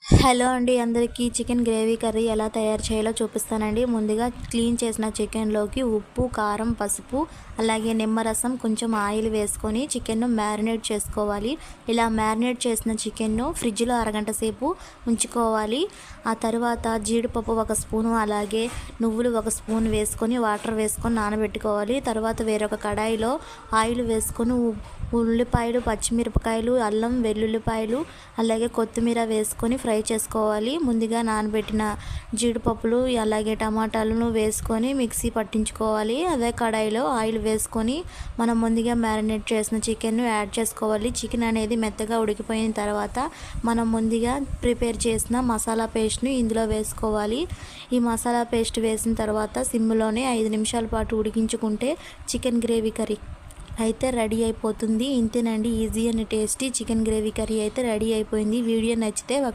Hello అండి అందరికీ chicken gravy curry ఎలా తయారు చేయాలో చూపిస్తానండి. ముందుగా క్లీన్ చేసిన చికెన్లోకి ఉప్పు, కారం, పసుపు అలాగే నిమ్మరసం, కొంచెం ఆయిల్ వేసుకొని చికెన్ను మ్యారినేట్ చేసుకోవాలి. ఇలా మ్యారినేట్ చేసిన చికెన్ను ఫ్రిడ్జ్లో అరగంట సేపు ఉంచుకోవాలి. ఆ తర్వాత జీడిపప్పు 1 స్పూను అలాగే నువ్వులు 1 స్పూన్ వేసుకొని వాటర్ వేసుకొని నానబెట్టుకోవాలి. తర్వాత వేరొక కడాయిలో ఆయిల్ వేసుకొని ఉల్లిపాయలు, పచ్చిమిరపకాయలు, అల్లం, వెల్లుల్లిపాయలు అలాగే కొత్తిమీర వేసుకొని ఫ్రై చేసుకోవాలి. ముందుగా నానబెట్టిన జీడిపప్పులు అలాగే టమాటాలను వేసుకొని మిక్సీ పట్టించుకోవాలి. అదే కడాయిలో ఆయిల్ వేసుకొని మనం ముందుగా మ్యారినేట్ చేసిన చికెన్ను యాడ్ చేసుకోవాలి. చికెన్ అనేది మెత్తగా ఉడికిపోయిన తర్వాత మనం ముందుగా ప్రిపేర్ చేసిన మసాలా పేస్ట్ని ఇందులో వేసుకోవాలి. ఈ మసాలా పేస్ట్ వేసిన తర్వాత సిమ్లోనే 5 నిమిషాల పాటు ఉడికించుకుంటే చికెన్ గ్రేవీ కర్రీ అయితే రెడీ అయిపోతుంది. ఇంతేనండి, easy and tasty chicken gravy curry అయితే రెడీ అయిపోయింది. వీడియో నచ్చితే ఒక